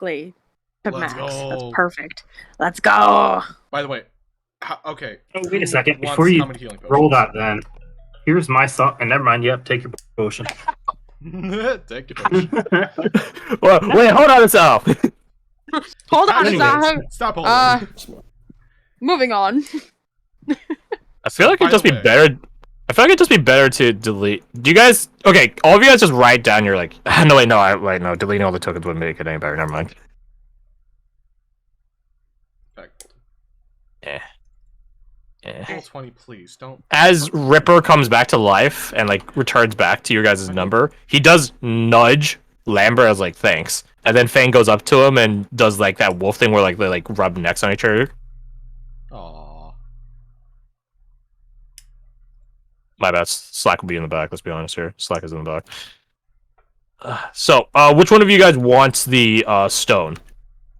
exactly to Let's max. go. That's perfect. Let's go. By the way, okay. Oh, wait a second. Wants Before you how many healing potions? roll that, then here's my song. And never mind. Yep, take your potion. Take your potion. Well, wait, hold on a second. Hold on a Anyways. second. Stop holding. Moving on. I feel like By it'd just the be way- better. I feel like it'd just be better to delete. Do you guys? Okay, all of you guys just write down. You're like, no, wait, no. Deleting all the tokens wouldn't make it any better. Never mind. Eh. Roll 20, please. Don't. As Ripper comes back to life and like returns back to your guys' number, he does nudge Lambert as like thanks, and then Fang goes up to him and does like that wolf thing where like they like rub necks on each other. Aww. My bad. Slack will be in the back. Let's be honest here. Slack is in the back. So, which one of you guys wants the stone?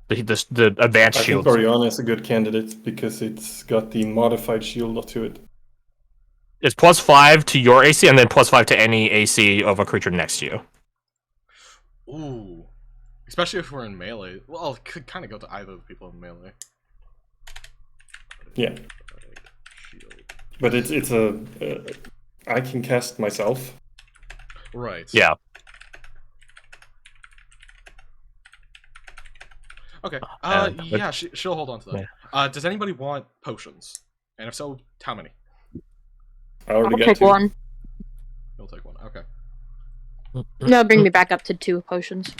The advanced I think shield. Oriana is a good candidate because it's got the modified shield to it. It's +5 to your AC and then +5 to any AC of a creature next to you. Ooh. Especially if we're in melee. Well, it could kind of go to either of the people in melee. Yeah. But it's a I can cast myself. Right. Yeah. Okay. but- She'll hold on to that. Does anybody want potions? And if so, how many? I already I'll got take 2. one. You'll take one. Okay. No, bring me back up to 2 potions.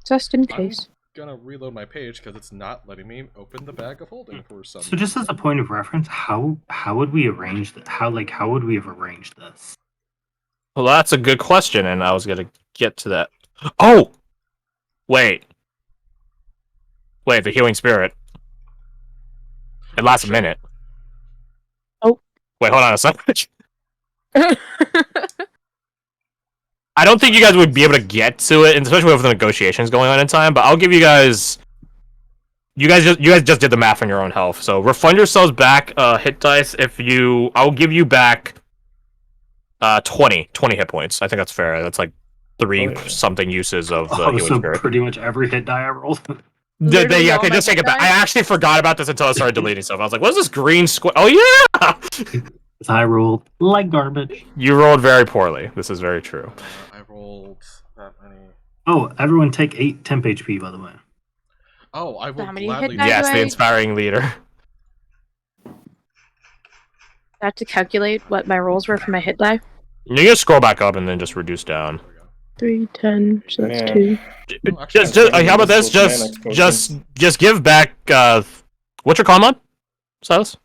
Just in case. Gonna reload my page because it's not letting me open the bag of holding for some. So just as a point of reference, how would we arrange that? How would we have arranged this? Well, that's a good question, and I was gonna get to that. Oh, wait, the healing spirit. It lasts a minute. Oh. Wait, hold on a second. I don't think you guys would be able to get to it, and especially with the negotiations going on in time. But I'll give you guys. You guys just did the math on your own health, so refund yourselves back hit dice. I'll give you back 20 hit points. I think that's fair. That's like 3 something uses of the healing So spirit. pretty much every hit die I rolled. Literally Yeah, all okay, my just take hit it back. dice? I actually forgot about this until I started deleting stuff. I was like, "What's this green square?" Oh yeah, I rolled like garbage. you rolled very poorly. This is very true. I rolled that many. Oh, everyone take 8 temp HP, by the way. Oh, I will how many gladly. hit dice? Yes, do the I- inspiring leader. I have to calculate what my rolls were for my hit die. You can scroll back up and then just reduce down. There we go. 3, 10, so that's Man. 2. Oh, actually, Just I'm how about this? useful mana exposure. Just give back. What's your con mod, Silas?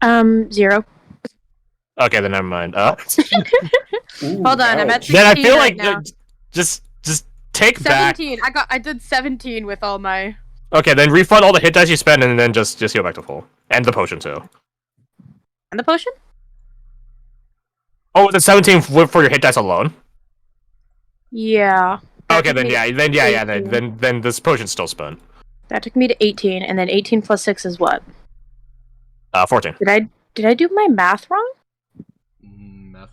0. Okay, then never mind. Ooh, Hold on, I'm at ouch. 16 Then I feel right like now. just take back. 17. I did 17 with all my. Okay, then refund all the hit dice you spent and then just heal back to full. And the potion too. And the potion? Oh, was it 17 for your hit dice alone? Yeah. That Okay, took then me yeah, to then yeah, 18. then this potion's still spent. That took me to 18, and then 18 plus 6 is what? 14. Did I do my math wrong? Meth.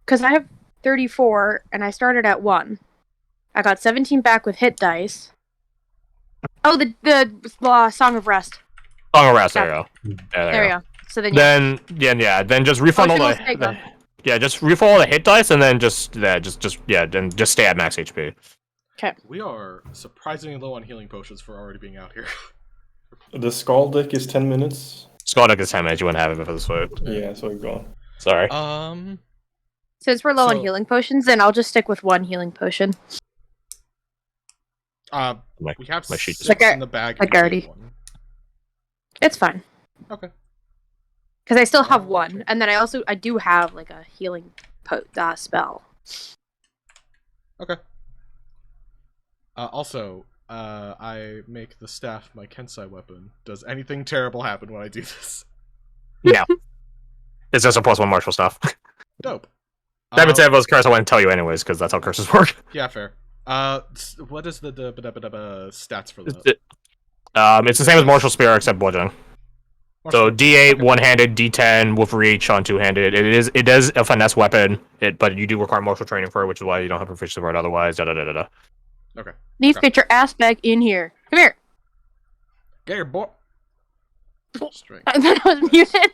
Because I have 34, and I started at 1. I got 17 back with hit dice. Oh, the Song of Rest. Song of Rest, there you go. Yeah, There we go. So then, yeah. Then just refund all Potion will stay gone. just refund all the hit dice and then just stay at max HP. We are surprisingly low on healing potions for already being out here. The skull deck is 10 minutes. Scaldec is 10 minutes, you wouldn't have it before this fight. Yeah, so it's gone. Sorry. Since we're low on So- healing potions, then I'll just stick with 1 healing potion. We have my sheet 6 Like in the bag. like if you already. take one. It's fine. Okay. Because I still have 1, and then I do have like a healing spell. Okay. Also, I make the staff my Kensai weapon. Does anything terrible happen when I do this? No. It's just a +1 martial stuff. Dope. That would say if it was curse, I wouldn't tell you anyways, because that's how curses work. Yeah, fair. What is the stats for that? It's the same as martial spear except bludgeoning. So D8 one-handed, D10 with reach on two-handed. It is a finesse weapon, but you do require martial training for it, which is why you don't have proficiency for it otherwise. Da da da da da. Okay. Need to get your ass back in here. Come here. Get your boy. Strength. I was muted.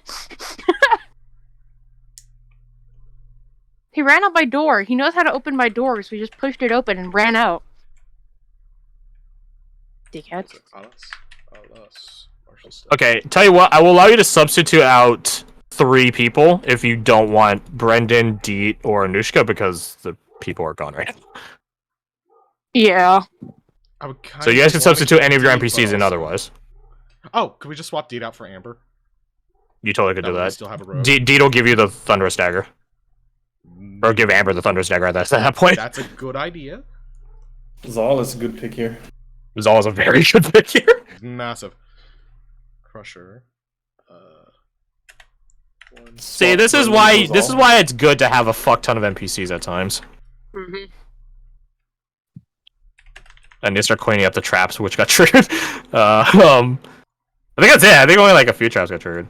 He ran out my door. He knows how to open my door, so he just pushed it open and ran out. Dickhead. Okay, tell you what, I will allow you to substitute out 3 people if you don't want Brendan, Deet, or Anushka because the people are gone right now. Yeah. So you guys can substitute any of your NPCs in otherwise. Oh, could we just swap Deet out for Amber? You totally could do way we that. still have a rogue. Deet will give you the Thunderous Dagger. Or give Amber the Thunderous Dagger at that point. That's a good idea. Zal is a good pick here. Zal is a very good pick here. Massive. Crusher. See, this is why it's good to have a fuck ton of NPCs at times. Mm-hmm. And they start cleaning up the traps, which got triggered. I think that's it. I think only like a few traps got triggered.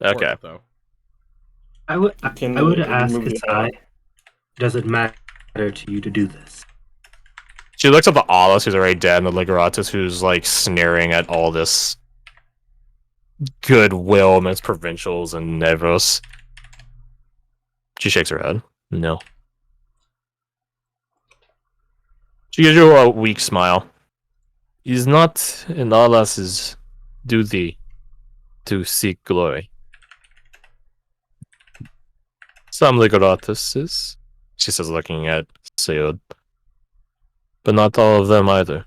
Okay. Work, though. I would ask Kasai, does it matter to you to do this? She looks up the Aulus, who's already dead, and the Liguratus, who's like sneering at all this goodwill amongst provincials and Nevros. She shakes her head. No. She gives you a weak smile. It is not in Aulus' duty to seek glory. Some Liguratuses, she says, looking at Seod. But not all of them either.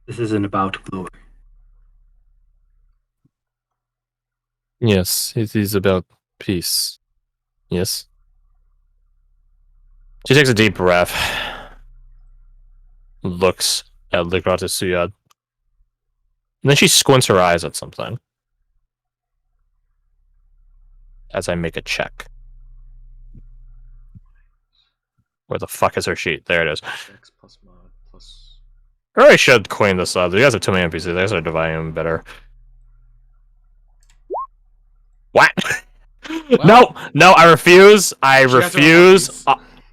This isn't about glory. Yes, it is about peace. Yes. She takes a deep breath. Looks at Ligratus Suyad. And then she squints her eyes at something. As I make a check. Where the fuck is her sheet? There it is. I really should clean this up. You guys have too many NPCs. You guys are dividing them better. What? Well, no, I refuse. I refuse.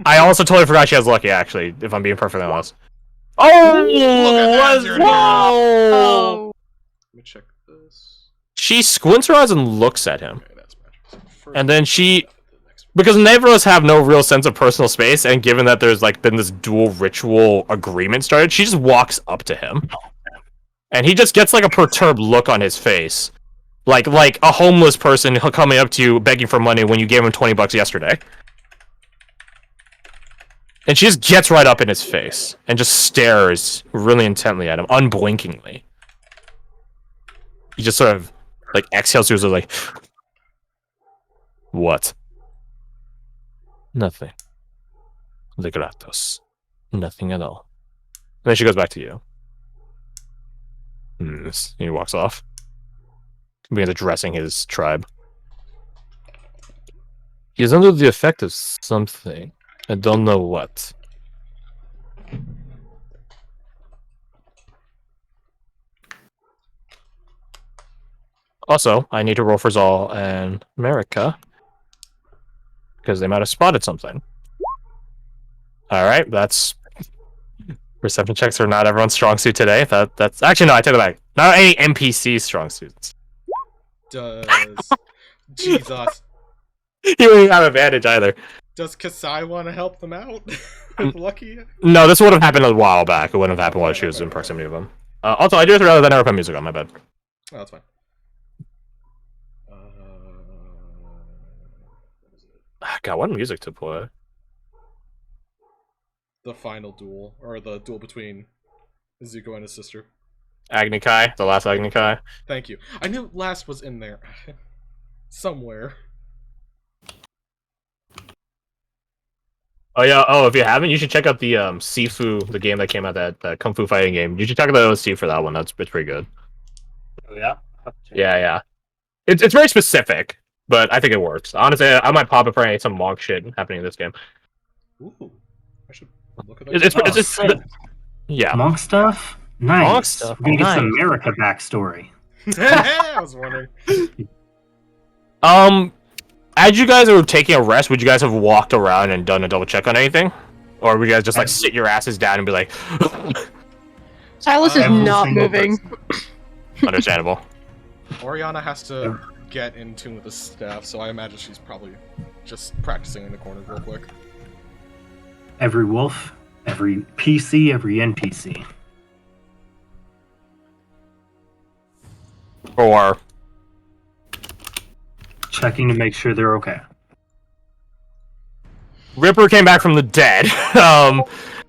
I also totally forgot she has lucky, actually, if I'm being perfectly honest. Oh! Oh. Let me check this. She squints her eyes and looks at him. Okay, that's magic. And then because Nevros have no real sense of personal space, and given that there's like been this dual ritual agreement started, she just walks up to him. And he just gets like a perturbed look on his face. Like a homeless person coming up to you begging for money when you gave him $20 yesterday. And she just gets right up in his face and just stares really intently at him, unblinkingly. He just sort of like exhales through, like, what? Nothing. Ligratos. Nothing at all. And then she goes back to you. And he walks off. Begins addressing his tribe. He is under the effect of something. I don't know what. Also, I need to roll for Zal and America. Because they might have spotted something. Alright, that's... Perception checks are not everyone's strong suit today. That's actually, no, I take it back. Not any NPC strong suits. Does... Jesus. You wouldn't have advantage either. Does Kasai want to help them out? With Lucky? No, this would have happened a while back. It wouldn't have happened while she was in proximity of them. Also, I do have to rather than never put music on, my bad. Oh, that's fine. God, what music to play? The final duel, or the duel between Zuko and his sister. Agni Kai, the last Agni Kai. Thank you. I knew last was in there. Somewhere. Oh yeah, if you haven't, you should check out the Sifu, the game that came out, that Kung Fu fighting game. You should check out the OST for that one. It's pretty good. Oh yeah? Yeah. It's very specific, but I think it works. Honestly, I might pop it for some monk shit happening in this game. Ooh, I should look at It's, that. it's, it's, yeah. Monk stuff? Nice. Monk stuff, We're gonna get some nice. America backstory. I was wondering. As you guys are taking a rest, would you guys have walked around and done a double check on anything? Or would you guys just like sit your asses down and be like, Silas is Every not single moving. understandable? Oriana has to get in tune with the staff, so I imagine she's probably just practicing in the corner real quick. Every wolf, every PC, every NPC. Or Checking to make sure they're okay. Ripper came back from the dead,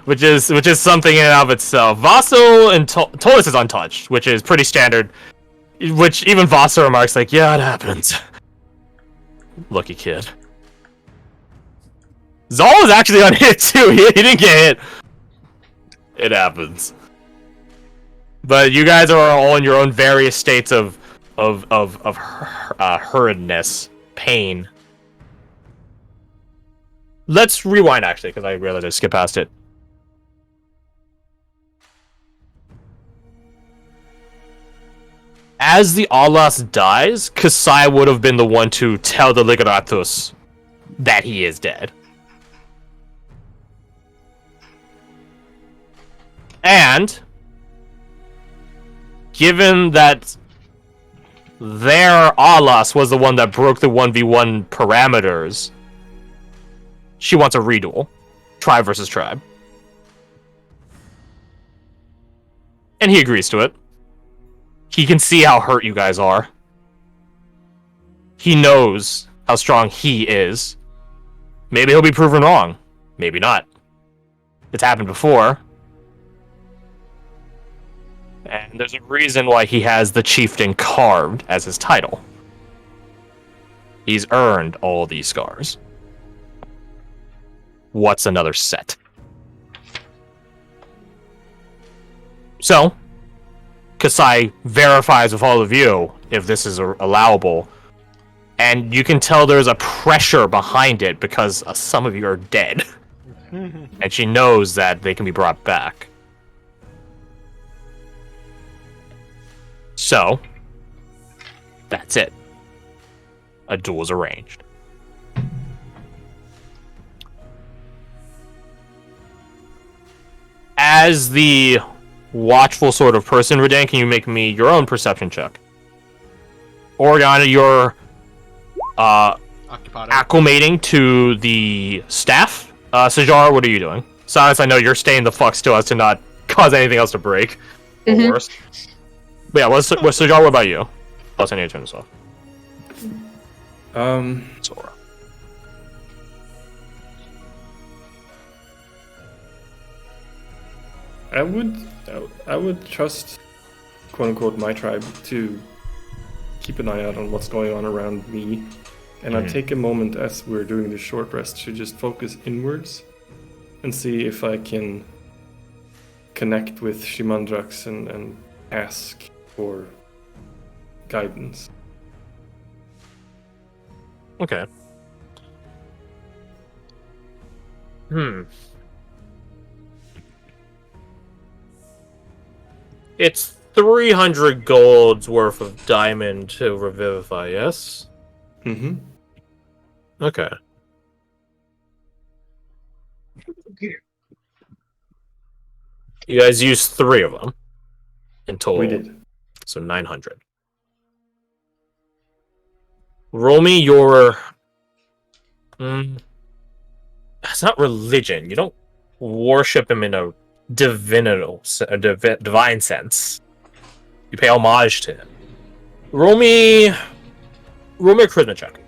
which is something in and of itself. Vaso and Tolus is untouched, which is pretty standard. Which even Vaso remarks like, yeah, it happens. Lucky kid. Zal was actually unhit too. He didn't get hit. It happens. But you guys are all in your own various states of hurriedness, pain. Let's rewind actually, because I realized I skipped past it. As the Alas dies, Kasai would have been the one to tell the Ligeratus that he is dead. And given that their Alas was the one that broke the 1v1 parameters, she wants a reduel. Tribe versus tribe. And he agrees to it. He can see how hurt you guys are. He knows how strong he is. Maybe he'll be proven wrong. Maybe not. It's happened before. And there's a reason why he has the chieftain carved as his title. He's earned all these scars. What's another set? So, Kasai verifies with all of you if this is allowable. And you can tell there's a pressure behind it because some of you are dead. And she knows that they can be brought back. So, that's it. A duel is arranged. As the watchful sort of person, Redan, can you make me your own perception check? Oriana, you're acclimating to the staff. Sajar, what are you doing? Silas, I know you're staying the fuck still as to not cause anything else to break. Or worse. But yeah, what's Sajar, what about you? Plus, I need to turn this off. Sora. I would trust, quote unquote, my tribe to keep an eye out on what's going on around me, and I'd take a moment as we're doing this short rest to just focus inwards and see if I can connect with Shimandrax and ask for guidance. Okay. It's 300 gold's worth of diamond to revivify, yes? Mm-hmm. Okay. You guys used 3 of them in total. We did. So 900. Roll me your... It's not religion. You don't worship him in a divine sense. You pay homage to him. Roll me a charisma check.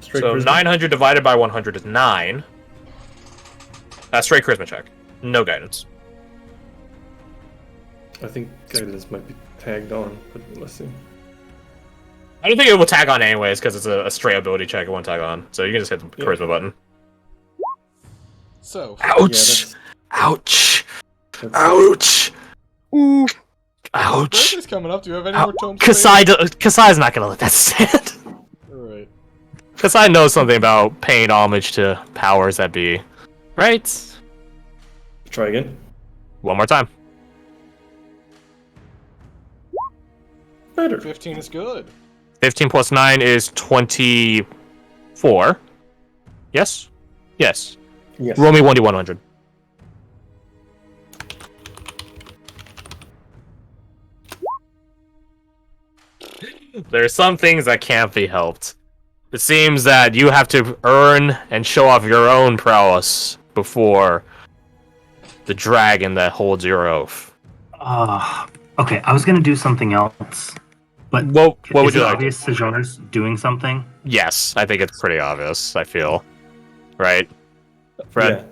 Straight So charisma? 900 divided by 100 is 9. Straight charisma check. No guidance. I think guidance might be tagged on, but let's see. I don't think it will tag on anyways, because it's a straight ability check. It won't tag on. So you can just hit the charisma button. So, Ouch! Ouch! That's Ouch! Ooh. Ouch! birthday's coming up. Do you have any more tomes? Kasai's not gonna let that stand. Alright. Kasai knows something about paying homage to powers that be. Right. Try again. One more time. Better. 15 is good. 15 plus 9 is 24. Yes? Yes. Yes. Roll me 1d100. There are some things that can't be helped. It seems that you have to earn and show off your own prowess before the dragon that holds your oath. Okay, I was gonna do something else, but What would is you it like? obvious Sejan's doing something? Yes, I think it's pretty obvious, I feel. Right? Fred?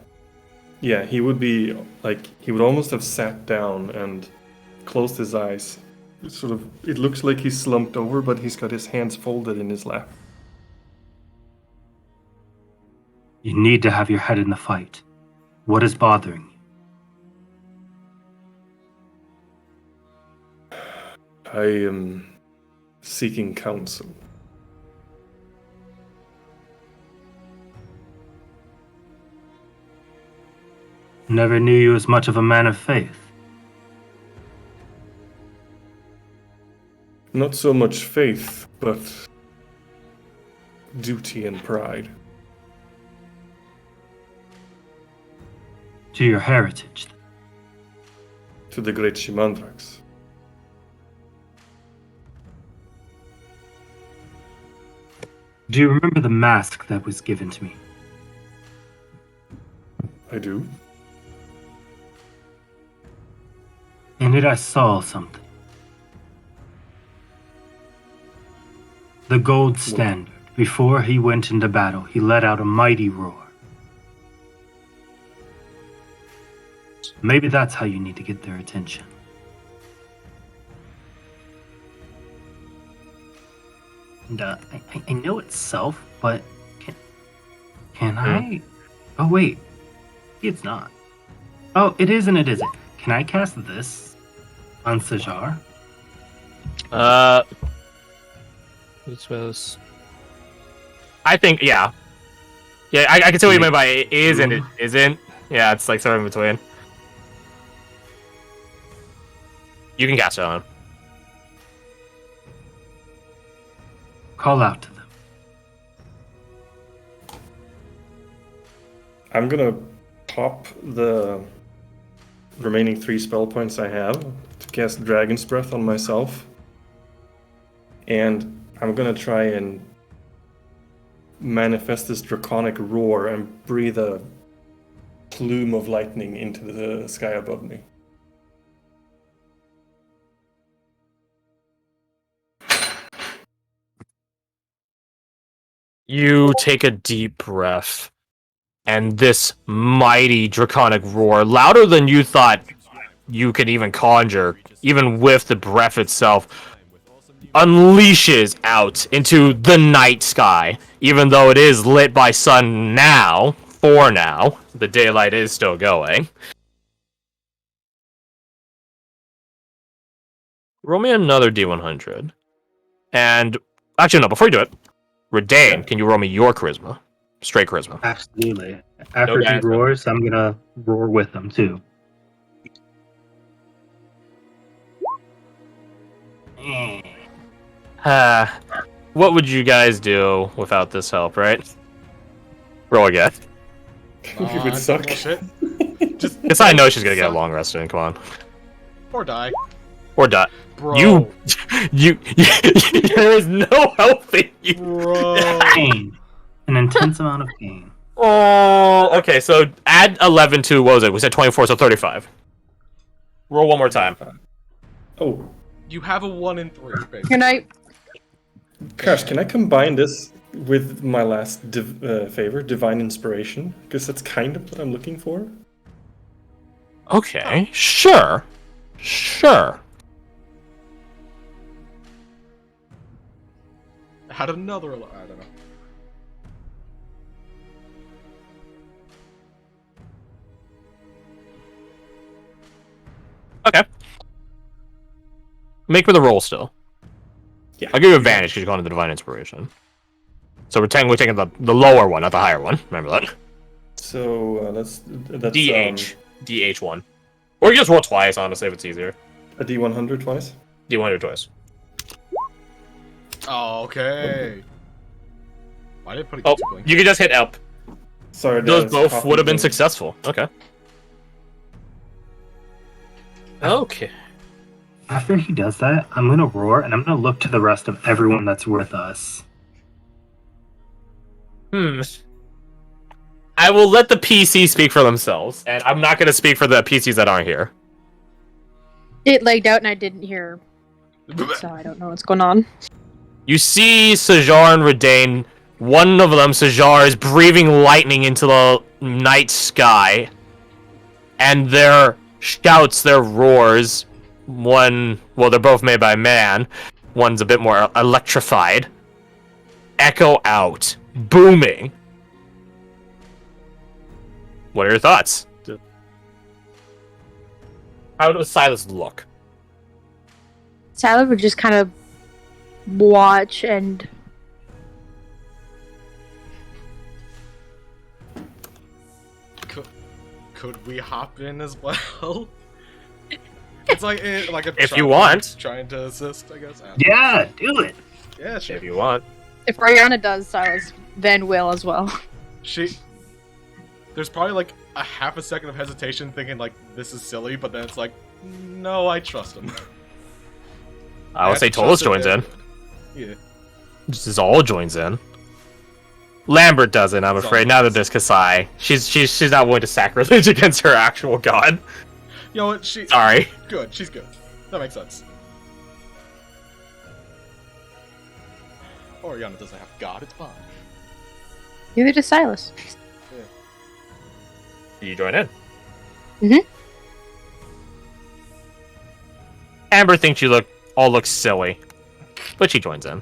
Yeah, he would be like he would almost have sat down and closed his eyes. It looks like he's slumped over, but he's got his hands folded in his lap. You need to have your head in the fight. What is bothering you? I am seeking counsel. Never knew you as much of a man of faith. Not so much faith, but duty and pride. To your heritage. To the great Shimandrax. Do you remember the mask that was given to me? I do. In it I saw something. The gold standard. Before he went into battle, he let out a mighty roar. Maybe that's how you need to get their attention. And I know it's self, but can I? Oh wait, it's not. Oh, it is and it isn't. Can I cast this on Sajar? You're supposed. I think, yeah. Yeah, I can see what you mean by it is and it isn't. Yeah, it's like somewhere in between. You can cast it on him. Call out to them. I'm gonna pop the remaining 3 spell points I have to cast Dragon's Breath on myself. And I'm gonna try and manifest this draconic roar and breathe a plume of lightning into the sky above me. You take a deep breath, and this mighty draconic roar, louder than you thought you could even conjure, even with the breath itself, unleashes out into the night sky. Even though it is lit by sun now, for now, the daylight is still going. Roll me another D100. And, actually no, before you do it, Redain, can you roll me your charisma? Straight charisma. Absolutely. After Okay. he roars, I'm gonna roar with him too. What would you guys do without this help, right? Roll again. It would suck. Bullshit. Just Because I know she's gonna get a long rest in, come on. or die. Or die. Bro. You, there is no helping you. Bro. Pain. An intense amount of pain. Oh, okay, so add 11 to, what was it? We said 24, so 35. Roll one more time. Oh, You have a 1 in 3, basically. Good night. Crash, can I combine this with my last favor, Divine Inspiration? Because that's kind of what I'm looking for. Okay, sure. Sure. Had another. I don't know. Okay. Make me the roll still. Yeah. I'll give you advantage because you're going to the Divine Inspiration. So we're taking the lower one, not the higher one. Remember that. So that's DH1. Or you just roll twice, honestly, if it's easier. a D100 twice. D100 twice. Oh, okay. Why did I put it Oh, you can just hit up. Sorry, Those both would have been successful. Okay. Okay. After he does that, I'm gonna roar and I'm gonna look to the rest of everyone that's with us. I will let the PC speak for themselves, and I'm not going to speak for the PCs that aren't here. It lagged out and I didn't hear, so I don't know what's going on. You see Sajar and Redain. One of them, Sajar, is breathing lightning into the night sky, and their shouts, their roars, they're both made by man. One's a bit more electrified. Echo out, booming. What are your thoughts? How does Silas look? Silas would just kind of watch and... Could we hop in as well? It's like a If you want. Trying to assist, I guess. Yeah, do it. Yeah, sure. If you want. If Ariana does, Silas then will as well. There's probably like a half a second of hesitation thinking like this is silly, but then it's like, no, I trust him. I would say Tolos joins in. Yeah. Just all joins in. Lambert doesn't, I'm afraid. Neither does Kasai. She's not willing to sacrilege against her actual god. You know what? Sorry. Good. She's good. That makes sense. Oriana doesn't have god. It's fine. Neither does Silas. You join in. Mhm. Amber thinks you all look silly, but she joins in.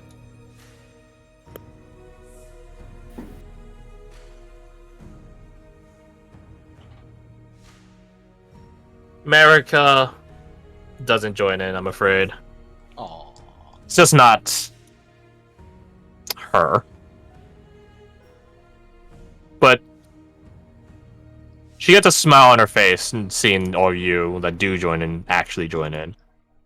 America doesn't join in, I'm afraid. Aww. It's just not her. But she gets a smile on her face and seeing all you that do join in actually join in.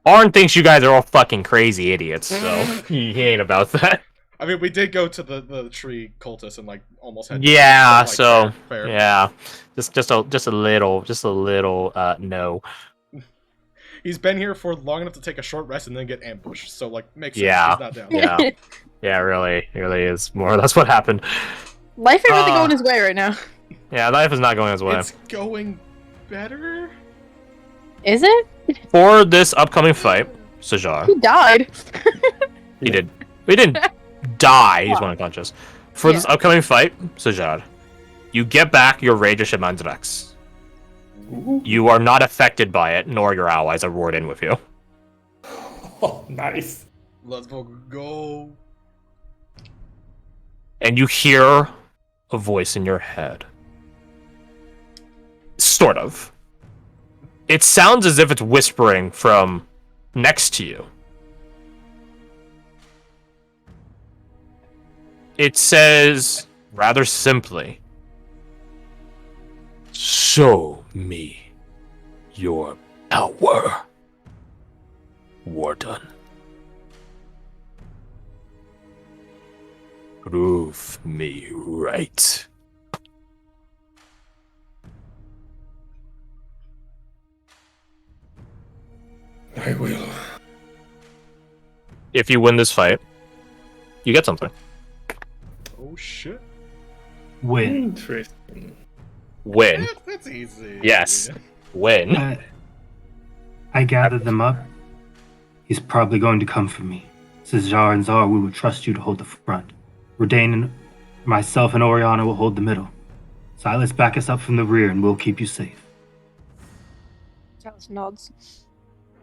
Arn thinks you guys are all fucking crazy idiots, so he ain't about that. I mean, we did go to the tree cultist and like almost had. Yeah, like, so fair. yeah, just a little no. He's been here for long enough to take a short rest and then get ambushed. So like, makes sense. Yeah. He's not down. Yeah, really is more or less what happened. Life ain't really going his way right now. Yeah, life is not going his way. It's going better. Is it? For this upcoming fight, Sajar. He died. He did. He didn't die. He's one unconscious. For this upcoming fight, Sajar, you get back your Rage of Shaman's Vex. You are not affected by it, nor your allies are ward in with you. Oh, nice. Let's go. And you hear a voice in your head. Sort of. It sounds as if it's whispering from next to you. It says, rather simply, "Show me your power, Warden. Prove me right." I will. If you win this fight, you get something. Oh shit. Win. Interesting. Win. That's easy. Yes. Win. I gathered them up. He's probably going to come for me. Sajar and Zar, we will trust you to hold the front. Redain and myself and Oriana will hold the middle. Silas, back us up from the rear and we'll keep you safe. Silas nods.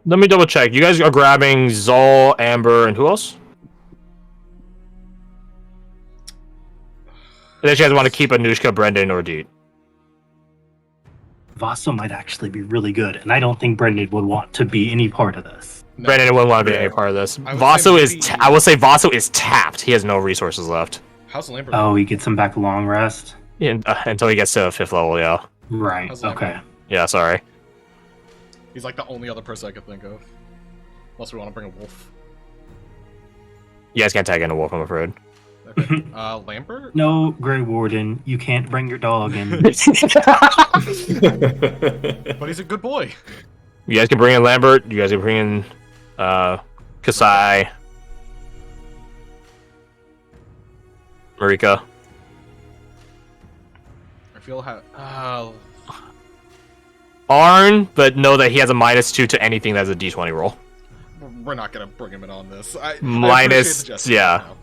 Let me double check. You guys are grabbing Zol, Amber, and who else? Unless you guys want to keep Anushka, Brendan, or Deet. Vaso might actually be really good, and I don't think Brendan would want to be any part of this. No. Brendan wouldn't want to be any part of this. I would Vaso say is. maybe- I will say Vaso is tapped. He has no resources left. How's Lambert? Oh, he gets him back long rest. Until he gets to 5th level, yeah. Right. How's that Okay. going? Yeah, sorry. He's like the only other person I could think of. Unless we want to bring a wolf. You guys can't tag in a wolf, I'm afraid. Okay. Lambert? No, Grey Warden, you can't bring your dog in. But he's a good boy. You guys can bring in Lambert. You guys can bring in Kasai, Marika. I feel Arn, but know that he has a -2 to anything that's a D20 roll. we're not gonna bring him in on this. I Minus- appreciate the gesture, yeah. though.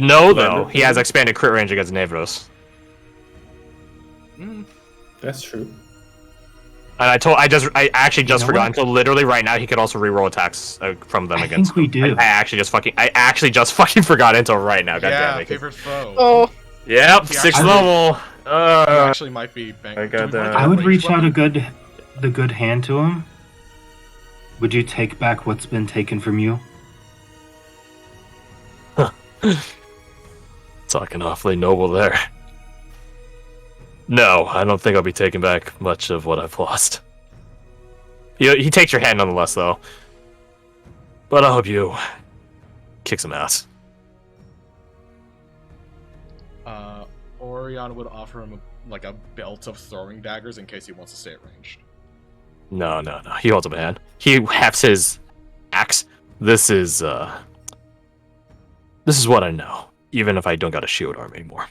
No, though, Lambert. he has expanded crit range against Nevros. That's true. And I actually just know forgot what? until literally right now he could also reroll attacks from them I against. think we do. I actually just fucking forgot until right now. God Yeah, damn it. favorite foe. Oh, Yep, He 6th actually- level. He actually might be bang- I got Do we wanna that. do I would ranged reach out weapon? the good hand to him. Would you take back what's been taken from you? Talking awfully noble there. No, I don't think I'll be taking back much of what I've lost. He takes your hand nonetheless, though. But I hope you kick some ass. Orion would offer him like a belt of throwing daggers in case he wants to stay at ranged. No. He holds up a hand. He hefts his axe. This is what I know. Even if I don't got a shield arm anymore.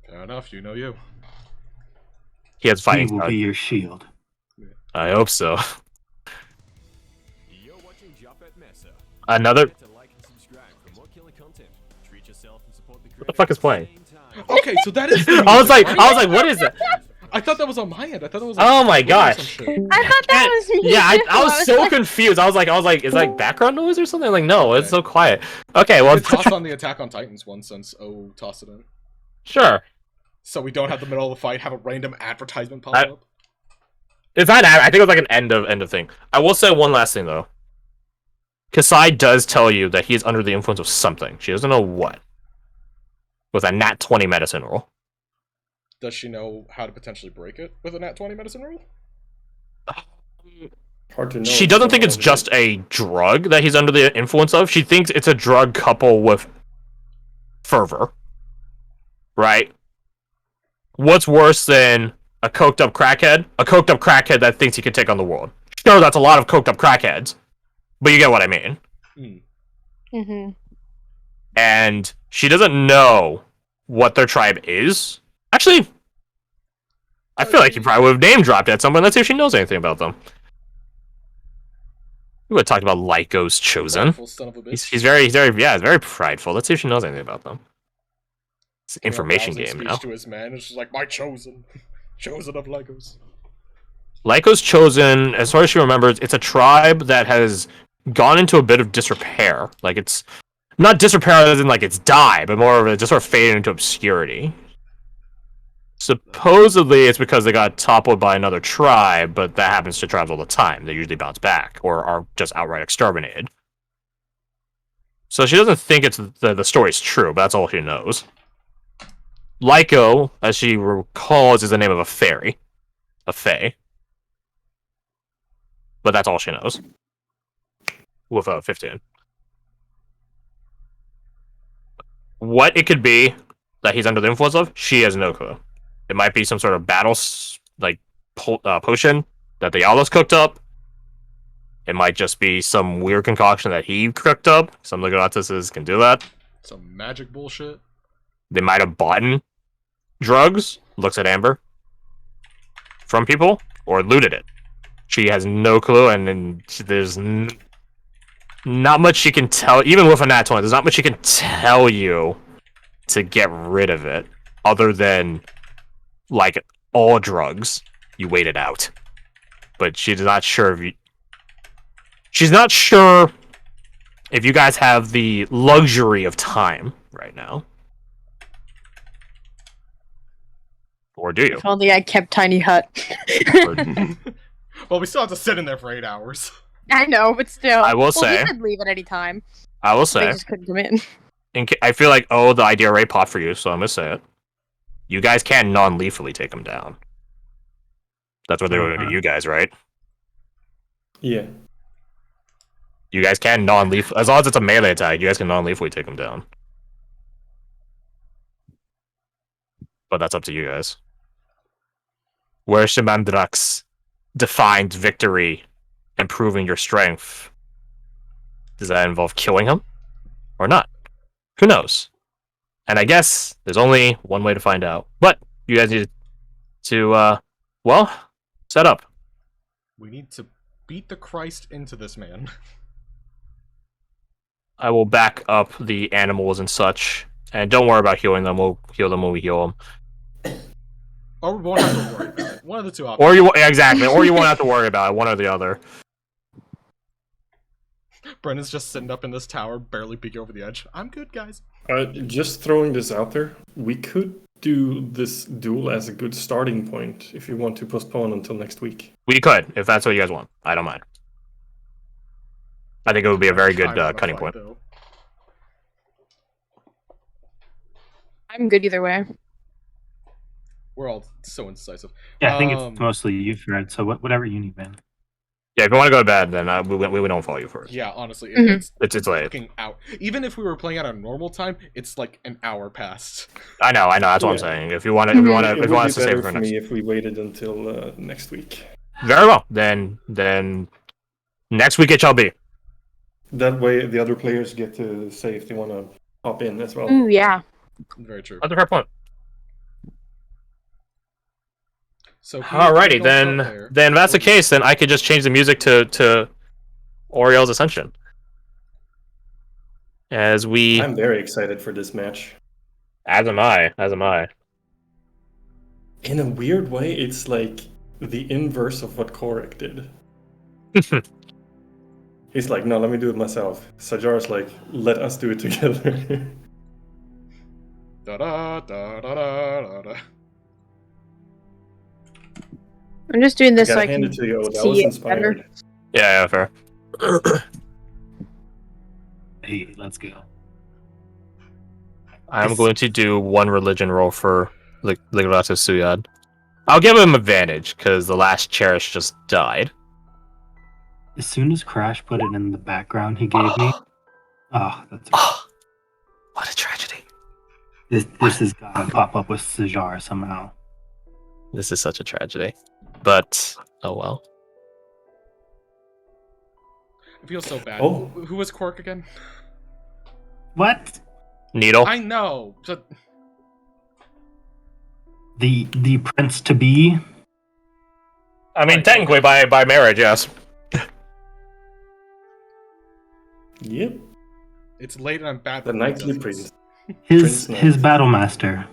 Fair enough, you know you. He has He fighting will style. be your shield. I hope so. You're watching Japet Mesa. Another. To like and subscribe for more killer content. Treat yourself and support the What the fuck is playing? Okay, so that is. The I was music, like, right? what is that? I thought that was on my end. I thought that was. Like, Oh my some gosh. shit. I thought that was me. Yeah, too. I was so like, confused. I was like, is that like background noise or something? Like, no, it's so quiet. Okay, well, It's toss on the Attack on Titans one since toss it in. sure. So we don't have the middle of the fight have a random advertisement pop I- up. It's not. I think it was like an end of thing. I will say one last thing though. Kasai does tell you that he is under the influence of something. She doesn't know what. With a nat 20 medicine roll. Does she know how to potentially break it with a nat 20 medicine roll? Hard to know. She doesn't think it's just a drug that he's under the influence of. She thinks it's a drug coupled with fervor. Right? What's worse than a coked up crackhead? A coked up crackhead that thinks he can take on the world. Sure, that's a lot of coked up crackheads. But you get what I mean. Mm-hmm. And she doesn't know what their tribe is. Actually, I feel like you probably would have name dropped at someone. Let's see if she knows anything about them. We would have talked about Lyco's chosen. Prideful son of a bitch. He's very prideful. Let's see if she knows anything about them. It's an Giving a information rousing game speech now. to his man, it's just like my chosen, chosen of Legos. Lyco's chosen, as far as she remembers, it's a tribe that has gone into a bit of disrepair. Like it's not disrepair as in like it's died, but more of it just sort of faded into obscurity. Supposedly it's because they got toppled by another tribe, but that happens to tribes all the time. They usually bounce back or are just outright exterminated. So she doesn't think it's the story's true, but that's all she knows. Lyco, as she recalls, is the name of a fairy. A fae. But that's all she knows. With a 15. What it could be that he's under the influence of, she has no clue. It might be some sort of battle, potion that the Yalos cooked up. It might just be some weird concoction that he cooked up. Some Legonatus can do that. Some magic bullshit. They might have bought drugs, looks at Amber, from people, or looted it. She has no clue, and then there's not much she can tell, even with a nat 20, there's not much she can tell you to get rid of it, other than, like, all drugs, you wait it out. But she's not sure if you... She's not sure if you guys have the luxury of time right now. Or do you? If only I kept Tiny Hut. Well, we still have to sit in there for 8 hours. I know, but still. I will Well, say- he could leave at any time. I will They say, just couldn't come in. I feel like, the idea already popped for you, so I'm gonna say it. You guys can non-lethally take him down. That's what they're going to do, you guys, right? Yeah. You guys can non-lethal, as long as it's a melee attack. You guys can non-lethally take him down. But that's up to you guys. Where Shamandrax defined victory, improving your strength. Does that involve killing him or not? Who knows? And I guess there's only one way to find out. But you guys need to, set up. We need to beat the Christ into this man. I will back up the animals and such. And don't worry about healing them. We'll heal them when we heal them. Or we won't have to worry about it. One of the two options. Or you exactly. Or you won't have to worry about it. One or the other. Brendan's just sitting up in this tower, barely peeking over the edge. I'm good, guys. Just throwing this out there, we could do this duel as a good starting point if you want to postpone until next week. We could, if that's what you guys want. I don't mind. I think it would be a very good I wanna cutting fight, point. though. I'm good either way. We're all so indecisive. Yeah, I think it's mostly you, Fred. So whatever you need, man. Yeah, if you want to go to bed, then we don't follow you first. Yeah, honestly, Mhm. It's late. fucking out. Even if we were playing at a normal time, it's like an hour past. I know. That's what I'm Yeah. saying. If you want It would us to be save better for for next. me if we waited until next week. Very well. Then next week it shall be. That way, the other players get to say if they want to hop in as well. Ooh, yeah. Very true. That's a fair point. So Alrighty, then if that's the case, then I could just change the music to Oriel's Ascension. As I'm very excited for this match. As am I. In a weird way, it's like the inverse of what Korek did. He's like, no, let me do it myself. Sajar's like, let us do it together. Da da da da da da. I'm just doing this so Gotta I hand can it to you. That see was it inspired. better. Yeah, fair. Hey, let's go. I'm going to do one religion roll for Ligratus Suyad. I'll give him advantage because the last cherish just died. As soon as Crash put it in the background he gave me, that's What a tragedy. this has got to pop up with Sajar somehow. This is such a tragedy. But, oh well. I feel so bad. Oh. Who was Quark again? What? Needle? I know. The prince to be? I mean, technically by marriage, yes. Yep. It's late and I'm bad. The with knightly dozens. prince. His battle master.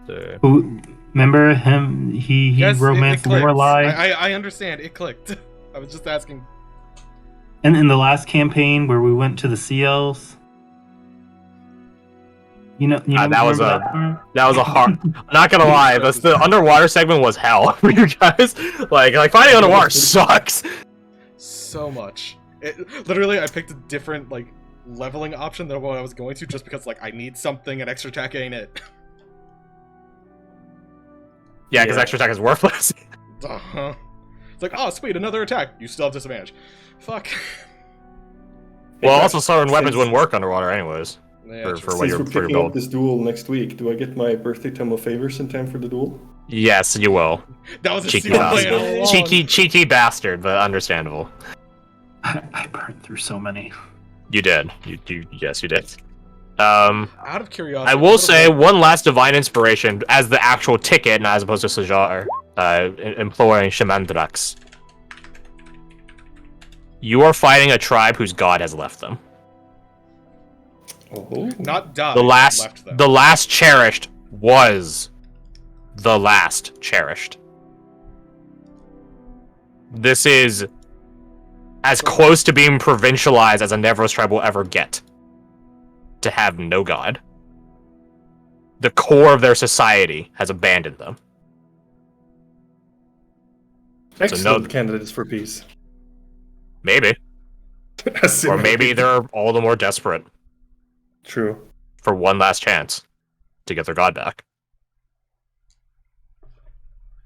The- Who? Remember him? He Yes, romanced it clicked. Lorelei. I understand. It clicked. I was just asking. And in the last campaign where we went to the CLs. You know that was remember that part? That was a hard. Not gonna lie, the underwater segment was hell for you guys. Like fighting underwater sucks. So much. Literally, I picked a different leveling option than what I was going to, just because I need something and extra attack ain't it. Yeah, because extra attack is worthless. Uh-huh. It's like, oh sweet, another attack. You still have disadvantage. Fuck. Well, also certain weapons wouldn't work underwater anyways. Yeah, For when Since you're we're for your picking up build. this duel next week, do I get my birthday tome of favors in time for the duel? Yes, you will. that was a Cheeky secret plan all bastard. along. Cheeky bastard, but understandable. I burned through so many. You did. Yes, you did. Out of curiosity, I will say one last divine inspiration as the actual ticket, and as opposed to Sajar, imploring Shamandrax. You are fighting a tribe whose god has left them. Oh. not died. Left them. The last cherished was the last cherished. This is as close to being provincialized as a Nevros tribe will ever get. To have no god. The core of their society has abandoned them. Excellent candidates for peace. Maybe. Or maybe they're all the more desperate. True. for one last chance to get their god back.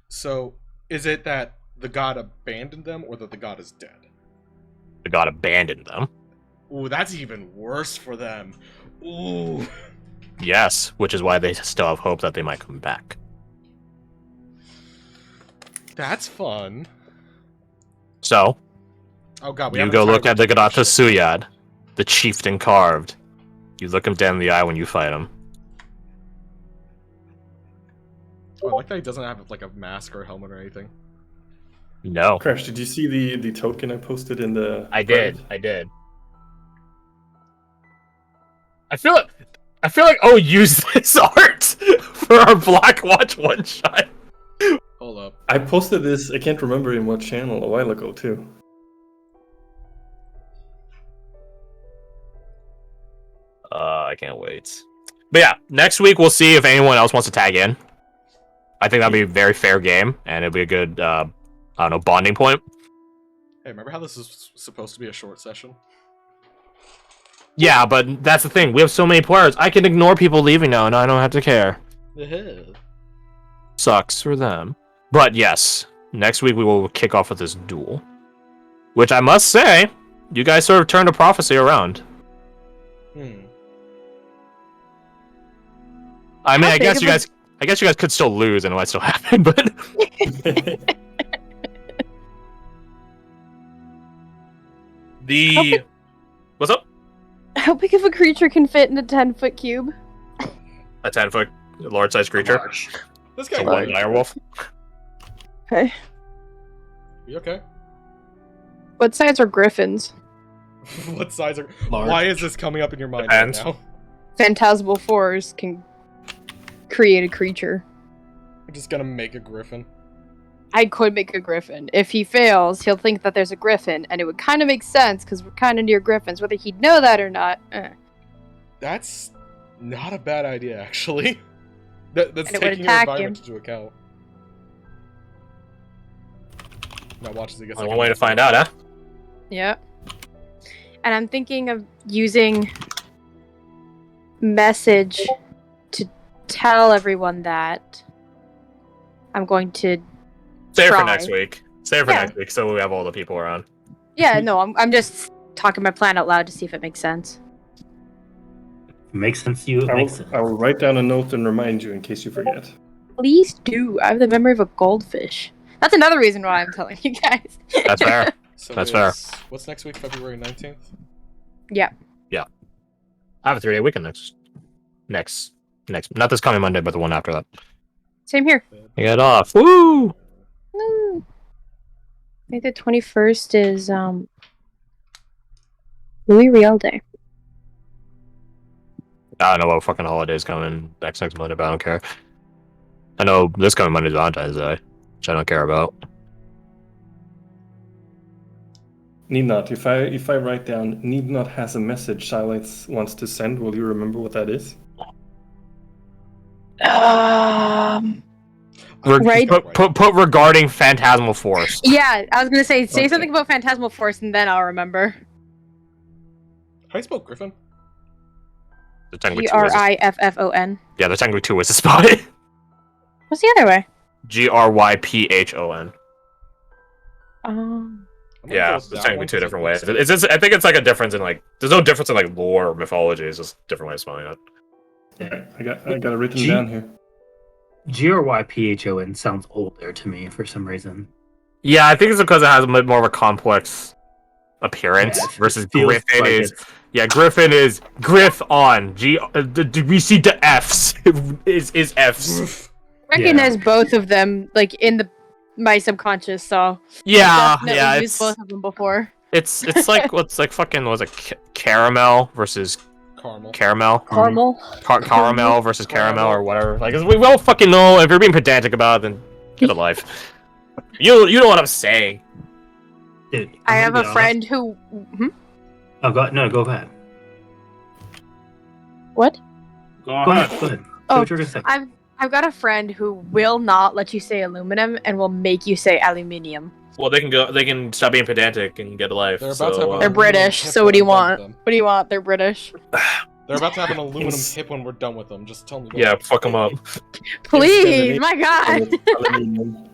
So, is it that the god abandoned them, or that the god is dead? The god abandoned them. Ooh, that's even worse for them. Ooh. Yes, which is why they still have hope that they might come back. That's fun. So, Oh god, we you haven't go tried look at the shit. Gadata Suyad, the chieftain carved. You look him dead in the eye when you fight him. Oh, I like that he doesn't have like a mask or a helmet or anything. No. Crash, did you see the token I posted in the? I did. I feel like oh, use this art for our Black Watch one shot. Hold up. I posted this. I can't remember in what channel a while ago too. I can't wait. But yeah, next week we'll see if anyone else wants to tag in. I think that'd be a very fair game, and it'll be a good, I don't know, bonding point. Hey, remember how this is supposed to be a short session? Yeah, but that's the thing. We have so many players. I can ignore people leaving now, and I don't have to care. Sucks for them. But yes, next week we will kick off with this duel. Which I must say, you guys sort of turned a prophecy around. I mean, I guess you guys could still lose and it might still happen, but what's up? How big of a creature can fit in a 10-foot cube? A 10-foot large-sized creature. This It's guy. a one direwolf. Okay. You okay? What size are griffins? What size are? Large. Why is this coming up in your mind Depends. right now? Phantasmal Force can create a creature. I'm just gonna make a griffin. I could make a griffin. If he fails, he'll think that there's a griffin, and it would kind of make sense because we're kind of near griffins. Whether he'd know that or not, That's not a bad idea, actually. That's And it would taking your attack environment him. into account. Now watch as he gets. Only one way to find out, huh? Yeah. And I'm thinking of using message to tell everyone that I'm going to. Save it for Try. next week. Save it for Yeah. next week, so we have all the people around. Yeah, no, I'm just talking my plan out loud to see if it makes sense. Makes sense to you. It makes sense. I will write down a note and remind you in case you forget. Please do. I have the memory of a goldfish. That's another reason why I'm telling you guys. That's fair. So That's fair. What's next week? February 19th? Yeah. I have a 3-day weekend next, not this coming Monday, but the one after that. Same here. Get off. Woo! I think the 21st is Louis Riel Day. I don't know what fucking holiday's coming next Monday, but I don't care. I know this coming Monday is Valentine's Day, which I don't care about. Need not. If I write down need not has a message Silence wants to send, will you remember what that is? Right. Put regarding Phantasmal Force. Yeah, I was gonna say Okay. something about Phantasmal Force, and then I'll remember. How do you spell griffin? The technically two ways to- Griffon. Yeah, there's technically 2 ways to spell it. What's the other way? Gryphon. Um. I'm gonna Yeah, go there's with that technically one 2 'cause different it ways. makes It's just, I think it's like a difference in like, there's no difference in like lore or mythology. It's just a different way of spelling it. Okay, I got it written G- down here. Gryphon sounds older to me for some reason. Yeah, I think it's because it has a bit more of a complex appearance Yeah, versus feels Griffin like is. it's- Yeah, Griffin is Griff on. We see the F's is F's. Recognize both of them, like in my subconscious. So Yeah, definitely yeah. used both of them before. It's like what's like fucking was it caramel versus Caramel. caramel. Caramel. Caramel versus caramel or whatever. Like we all fucking know. If you're being pedantic about it, then get a life. You know what I'm saying. Dude, I I'm have gonna a be honest. friend who. Oh, go ahead. What? Go ahead. Say Oh, what you're gonna say. I've got a friend who will not let you say aluminum and will make you say aluminium. Well, they can go. They can stop being pedantic and get a life. They're about to have So, a- They're British, so what do you want? What do you want? They're British. They're about to have an aluminum Ins- hip when we're done with them. Just tell me. Yeah, fuck them up. Please, my God. Aluminium.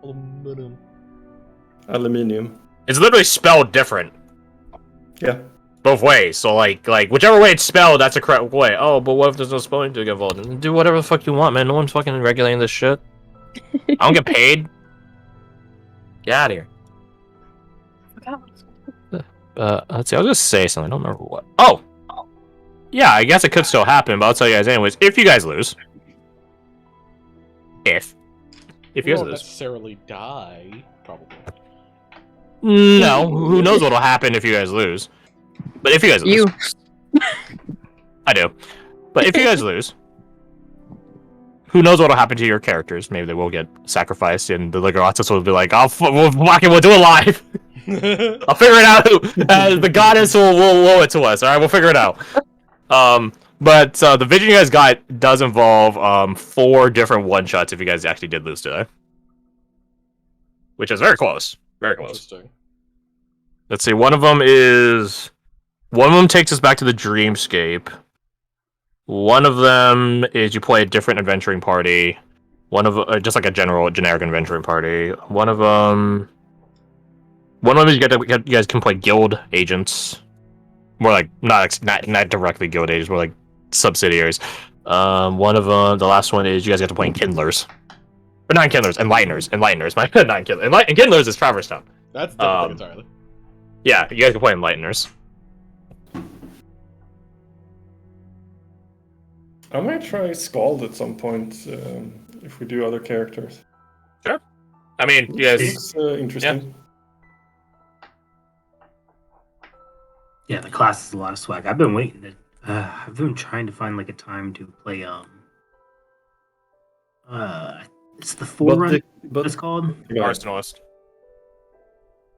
Aluminum. Aluminium. It's literally spelled different Yeah. both ways. So like whichever way it's spelled, that's the correct way. Oh, but what if there's no spelling to get involved? Do whatever the fuck you want, man. No one's fucking regulating this shit. I don't get paid. Get out of here. Let's see. I was gonna say something. I don't remember what. Oh, yeah. I guess it could still happen, but I'll tell you guys anyways. If you guys lose, if you We guys won't lose, necessarily die, probably. no. Who knows what'll happen if you guys lose? But if you guys lose, You. I do. But if you guys lose, who knows what'll happen to your characters? Maybe they will get sacrificed, and the Ligeratus will be like, we'll do it live." I'll figure it out. The goddess will woe it to us. All right, we'll figure it out. But the vision you guys got does involve 4 different one-shots if you guys actually did lose today, which is very close. Very close. Interesting. Let's see. One of them takes us back to the dreamscape. One of them is you play a different adventuring party. One of just like a generic adventuring party. One of them is you guys can play guild agents, more like not directly guild agents, more like subsidiaries. One of them, the last one is you guys get to play Kindlers, or not Kindlers, Enlighteners. My not Kindlers. And Kindlers is Traverse Town. That's different entirely. Yeah, you guys can play Enlighteners. I might try Scald at some point if we do other characters. Sure. I mean, you guys. It's interesting. Yeah, the class is a lot of swag. I've been waiting to. I've been trying to find like a time to play. It's the Forerunner. What it's called? Arsenalist.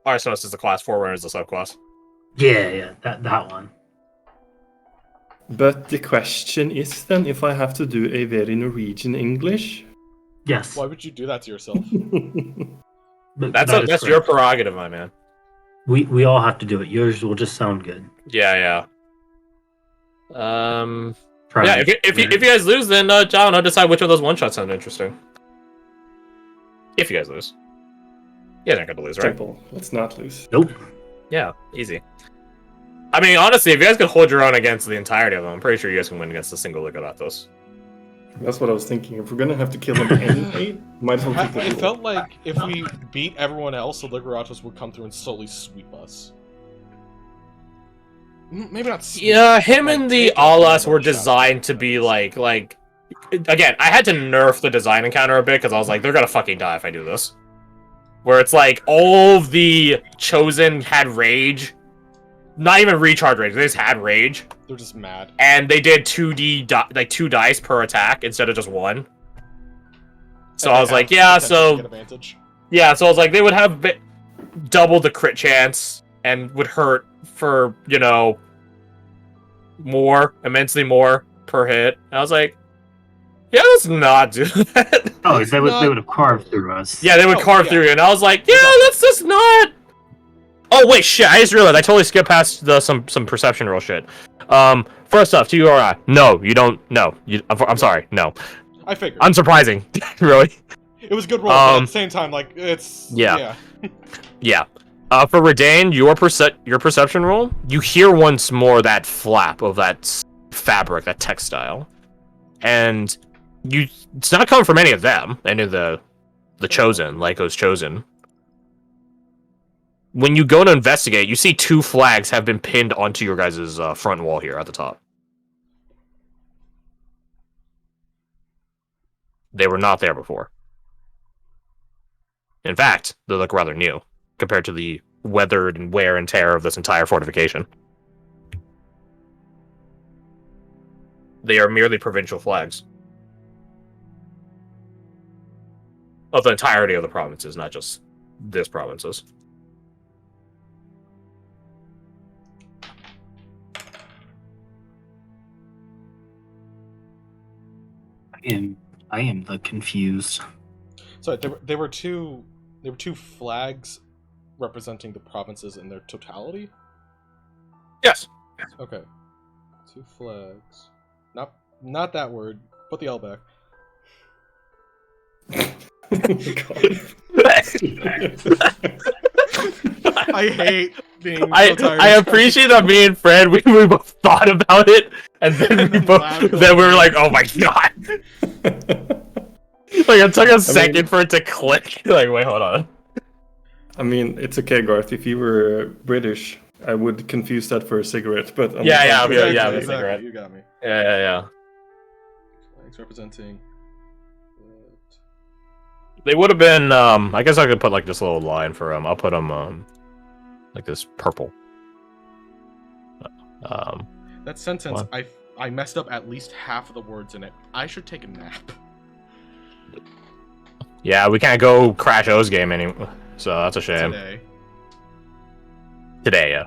Arsenalist is the class. Forerunner is the subclass. Yeah, that one. But the question is then if I have to do a very Norwegian English. Yes. Why would you do that to yourself? But That's that is your correct. prerogative, my man. We all have to do it. Yours will just sound good. Yeah. Try Yeah. it. If you guys lose, then John, I'll decide which of those one shots sound interesting. If you guys lose, you guys aren't gonna lose, right? Simple. Let's not lose. Nope. Yeah, easy. I mean, honestly, if you guys could hold your own against the entirety of them, I'm pretty sure you guys can win against a single Ligeratus. That's what I was thinking. If we're gonna have to kill them anyway, might as well take the It duel. felt like if we beat everyone else, the Ligeratus would come through and slowly sweep us. Maybe not. Sweep, Yeah, him like, and the take Alas us were one shot. designed to be like. Again, I had to nerf the design encounter a bit because I was like, they're gonna fucking die if I do this. Where it's like all of the chosen had rage, not even recharge rage. They just had rage, They're just mad. and they did 2 dice per attack instead of just 1. So And I they was like, have yeah, potential to get advantage. so I was like, they would have double the crit chance and would hurt for immensely more per hit. And I was like, yeah, let's not do that. Oh, they would have carved through us. Yeah, they would carve through you, and I was like, yeah, let's just not. Oh wait, shit! I just realized I totally skipped past some perception roll shit. First off, to you or I, no, you don't. No, I'm sorry, no. I figured. Unsurprising, really. It was a good roll, but at the same time, like it's Yeah. For Redain, your perception roll, you hear once more that flap of that fabric, that textile, and it's not coming from any of them, any of the chosen, Lyco's chosen. When you go to investigate, you see 2 flags have been pinned onto your guys' front wall here at the top. They were not there before. In fact, they look rather new compared to the weathered and wear and tear of this entire fortification. They are merely provincial flags. Of the entirety of the provinces, not just this provinces. I am the confused. So they were two flags representing the provinces in their totality. Yes. Okay. 2 flags. Not that word. Put the L back. I hate being so tired. I appreciate that me and Fred we both thought about it and then we were like, oh my god. Like it took a second for it to click. Like, wait, hold on. I mean, it's okay, Garth. If you were British, I would confuse that for a cigarette. But Exactly. You got me. Yeah. Flags representing. They would have been. I guess I could put like this little line for them. I'll put them like this purple. That sentence, what? I messed up at least half of the words in it. I should take a nap. Yeah, we can't go Crash O's game anymore, so that's a shame. Today, yeah.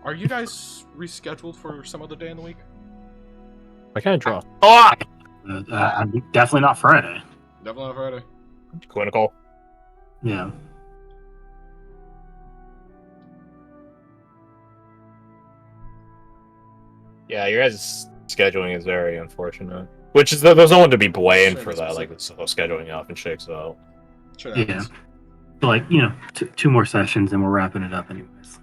Are you guys rescheduled for some other day in the week? I can't draw. Oh! Definitely not Friday. Definitely not Friday. Clinical. Yeah. Yeah, your guys' scheduling is very unfortunate. Which is there's no one to be blamed for that. Like the scheduling often shakes out. Yeah. So, like, you know, 2 more sessions and we're wrapping it up anyways.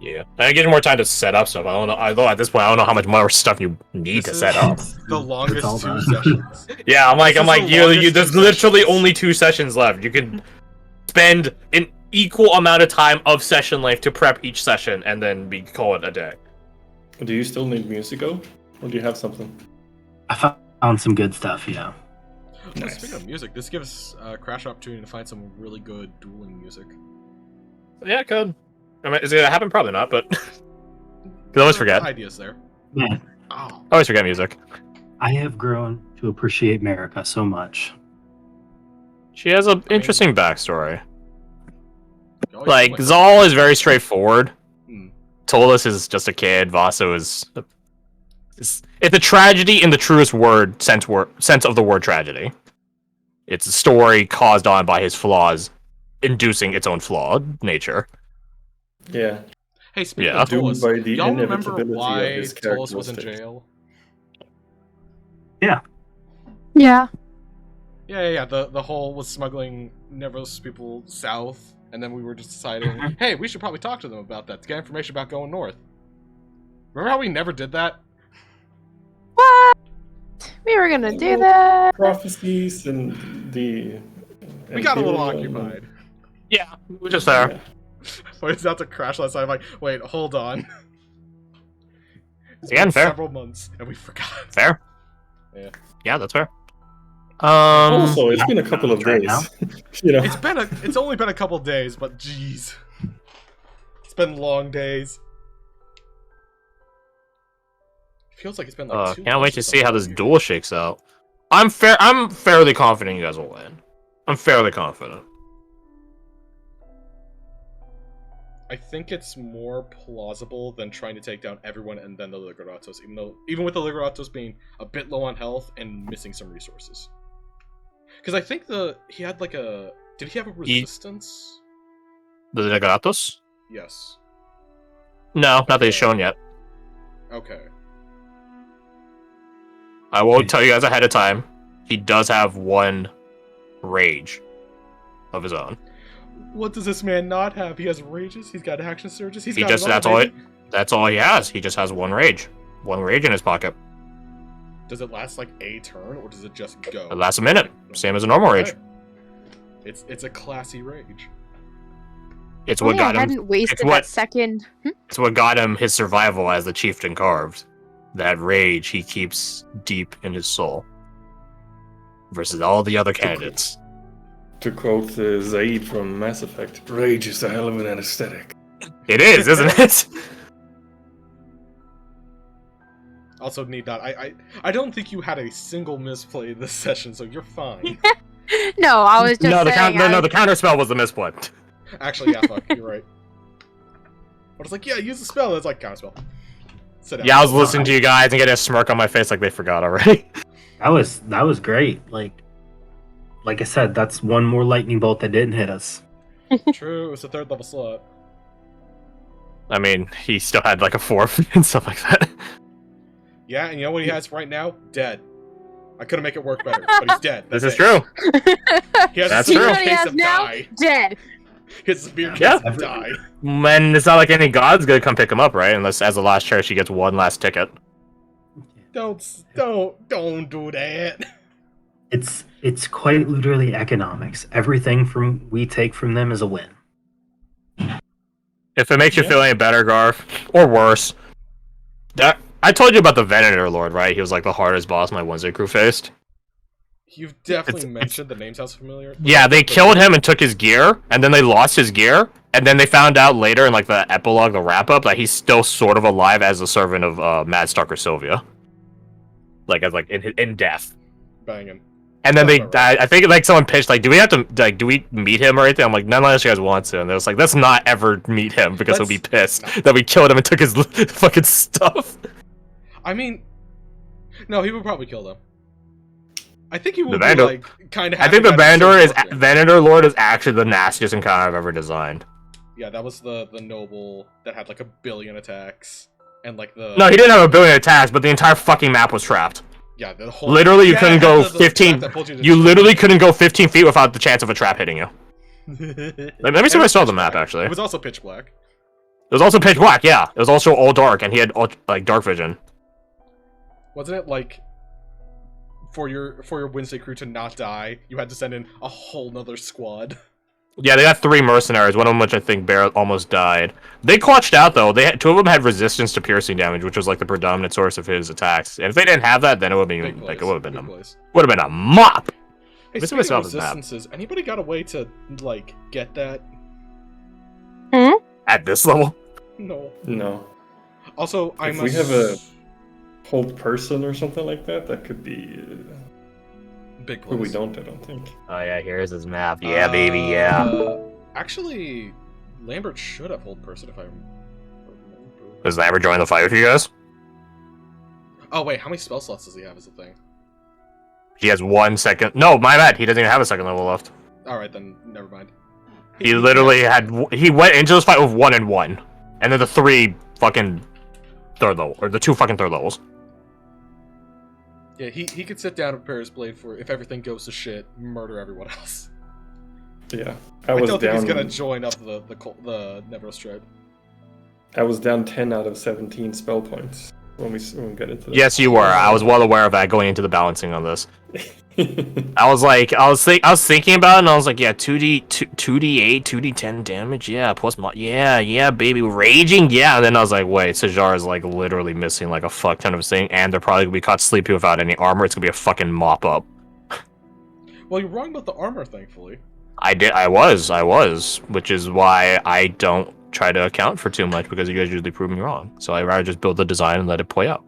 Yeah, I get more time to set up stuff. I don't know. Although at this point, I don't know how much more stuff you need to set up. The longest 2 sessions. Yeah, I'm like, there's literally only 2 sessions left. You can spend an equal amount of time of session length to prep each session, and then call it a day. Do you still need musico, or do you have something? I found some good stuff. Yeah. Nice. Speaking of music, this gives Crash an opportunity to find some really good dueling music. Yeah, it could. I mean, is it gonna happen? Probably not, but I always forget. Ideas there. Yeah. Oh. I always forget music. I have grown to appreciate Marika so much. She has an interesting backstory. Like, Zal is very straightforward. Tolas is just a kid. Vaso is... It's a tragedy in the truest sense of the word tragedy. It's a story caused on by his flaws, inducing its own flawed nature. Yeah. Hey, speaking of Tolas, y'all remember why Tolas was in jail? Yeah. Yeah. Yeah. The whole was smuggling Nevros people south, and then we were just deciding, hey, we should probably talk to them about that to get information about going north. Remember how we never did that? What? We were gonna do that. Prophecies and the... We got a little occupied. Yeah, we're just there. Yeah. I was about to crash last night. I'm like, wait, hold on. It's Again, been fair. several months, and we forgot. Fair. Yeah, that's fair. Also, it's been a couple of days. You know, it's only been a couple days, but jeez, it's been long days. It feels like it's been like 2 can't wait to months see how this duel shakes out. I'm fairly confident you guys will win. I'm fairly confident. I think it's more plausible than trying to take down everyone and then the Ligratos, even with the Ligratos being a bit low on health and missing some resources. Because I think he had like a... Did he have a resistance? The Ligratos? Yes. No, not that he's shown yet. Okay. I won't tell you guys ahead of time. He does have 1 rage of his own. What does this man not have? He has rages. He's got action surges. That's all he has. He just has 1 rage. 1 rage in his pocket. Does it last like a turn, or does it just go? It lasts a minute, same as a normal rage. It's a classy rage. It's what got him. I hadn't wasted that second. It's what got him his survival as the chieftain carved. That rage he keeps deep in his soul. Versus all the other candidates. To quote Zaid from Mass Effect, rage is a hell of an anesthetic. It is, isn't it? Also, need not. I don't think you had a single misplay this session, so you're fine. No, I was just saying. The counter spell was the misplay. Actually, yeah, fuck, you're right. I was like, yeah, use the spell. That's like counter spell. Yeah, I was listening to you guys and getting a smirk on my face like they forgot already. That was great. Like I said, that's 1 more lightning bolt that didn't hit us. True, it was a 3rd level slot. I mean, he still had like a 4 and stuff like that. Yeah, and you know what he has right now? Dead. I couldn't make it work better, but he's dead. This That's is it. true. He has That's a true. severe You know what he case has of now? die. Dead. He has a severe case Yeah. of die. Man, it's not like any god's gonna come pick him up, right? Unless, as the last chair, she gets one last ticket. Don't do that. It's quite literally economics. Everything we take from them is a win. If it makes you feel any better, Garth, or worse, I told you about the Venator Lord, right? He was like the hardest boss my Wednesday crew faced. You've definitely mentioned the name sounds familiar. Yeah, they killed him and took his gear, and then they lost his gear, and then they found out later in like the epilogue, the wrap up, that he's still sort of alive as a servant of Mad Stalker Sylvia, like as like in death. Banging. And then That's right. I think like someone pitched like, do we have to like, do we meet him or anything? I'm like, none unless you guys want to. And they was like, let's not ever meet him because he'll be pissed that we killed him and took his fucking stuff. I mean, no, he would probably kill them. I think he would The be Vandal- like kind of. I think the Venator Lord is actually the nastiest encounter I've ever designed. Yeah, that was the noble that had like 1 billion attacks and like the. No, he didn't have 1 billion attacks, but the entire fucking map was trapped. Yeah, the whole. Literally, you Yeah, couldn't it go had the 15. trap that pulled you to You the- literally couldn't go 15 feet without the chance of a trap hitting you. Let me see if I saw the map actually. It was also pitch black. It was also pitch black. Yeah, it was also all dark, and he had like dark vision. Wasn't it like for your Wednesday crew to not die, you had to send in a whole nother squad? Yeah, they got 3 mercenaries, one of them which I think almost died. They clutched out though. 2 of them had resistance to piercing damage, which was like the predominant source of his attacks. And if they didn't have that, then it would have Big been like place, it would have been big place. a mop. Hey, Let me see speaking what's of on this map. resistances, anybody got a way to like get that? At this level, No. No. Also, I If must. we have a hold person or something like that, that could be. big place. But we don't, I don't think. oh yeah, here's his map. Yeah, baby, yeah. Actually, Lambert should have hold person if I remember. Does Lambert join the fight with you guys? Oh wait, how many spell slots does he have? Is the thing. He has 1 second. No, my bad. He doesn't even have a second level left. All right, then never mind. He literally had. He went into this fight with 1 and 1, and then the 3 fucking third level, or the 2 fucking third levels. Yeah, he could sit down and prepare his blade for if everything goes to shit, murder everyone else. Yeah. I was don't think down, he's gonna join up the Nevros tribe. I was down 10 out of 17 spell points when we get into this. Yes, you were. I was well aware of that going into the balancing on this. I was thinking about it, and I was like, yeah, 2d8, 2d10 damage, yeah, plus yeah, baby, raging, yeah. And then I was like, wait, Sajar is like literally missing like a fuck ton of this thing, and they're probably gonna be caught sleepy without any armor. It's gonna be a fucking mop up. Well, you're wrong about the armor, thankfully. I was, which is why I don't try to account for too much because you guys usually prove me wrong. So I'd rather just build the design and let it play out.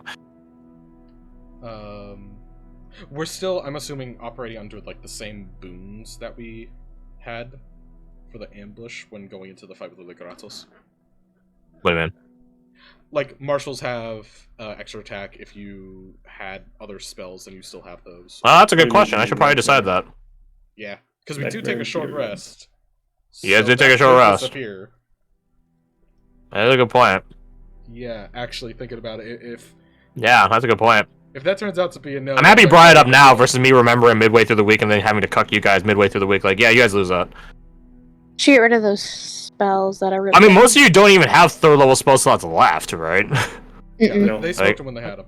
We're still, I'm assuming, operating under like the same boons that we had for the ambush when going into the fight with the Ligratos. Wait a minute. Like marshals have extra attack if you had other spells and you still have those. Well, that's a good question. I should probably decide that. Yeah, because we do take a short rest. Yeah, did take that a short could rest. disappear. That's a good point. Yeah, actually thinking about it, Yeah, that's a good point. if that turns out to be a no, I'm happy you then brought it up now versus me remembering midway through the week and then having to cuck you guys midway through the week. Like, yeah, you guys lose that. Should get rid of those spells that are really I mean, most of you don't even have third level spell slots left, right? Yeah, Mm-mm. they smoked Like- them when they had them.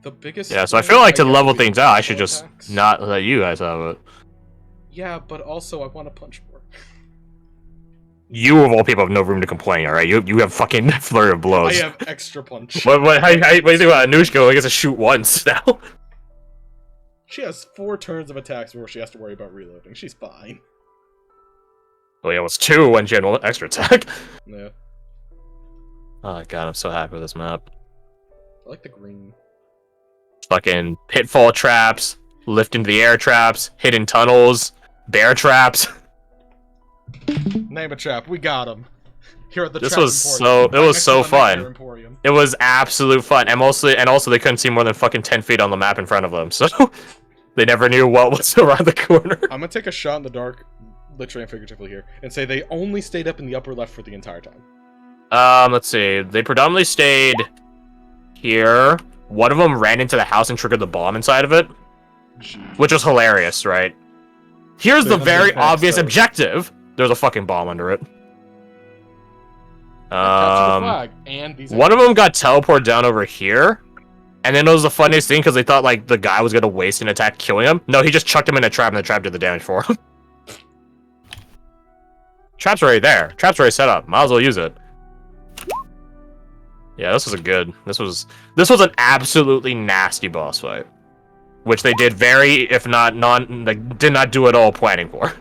The biggest. Yeah, so I thing feel like to get level would be things out, I should spell just attacks. not let you guys have it. Yeah, but also I want to punch more. You of all people have no room to complain, alright? You have fucking flurry of I blows. have extra punch. What do you think about Anushka? I guess to shoot once now. She has 4 turns of attacks where she has to worry about reloading. She's fine. Well, yeah, it was 2 when she had one extra attack. Yeah, Oh god, I'm so happy with this map. I like the green. Fucking pitfall traps, lift into the air traps, hidden tunnels, bear traps. Name a trap. We got him. Here at the This Trap was Emporium. so- it was next so to the Nightmare fun. Emporium. It was absolute fun, and also they couldn't see more than fucking 10 feet on the map in front of them, so they never knew what was around the corner. I'm gonna take a shot in the dark, literally and figuratively here, and say they only stayed up in the upper left for the entire time. Let's see. They predominantly stayed here. One of them ran into the house and triggered the bomb inside of it, which was hilarious, right? Here's the very obvious objective. There's a fucking bomb under it. Capture the flag. And these One of them got teleported down over here. And then it was the funniest thing because they thought like the guy was gonna waste an attack killing him. No, he just chucked him in a trap and the trap did the damage for him. Trap's already there. Trap's already set up. Might as well use it. Yeah, this was a good. This was an absolutely nasty boss fight, which they did very, if not did not do at all planning for.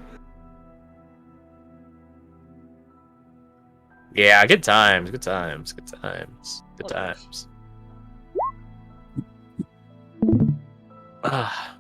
Yeah, good times, good times, good times, good times. Ah.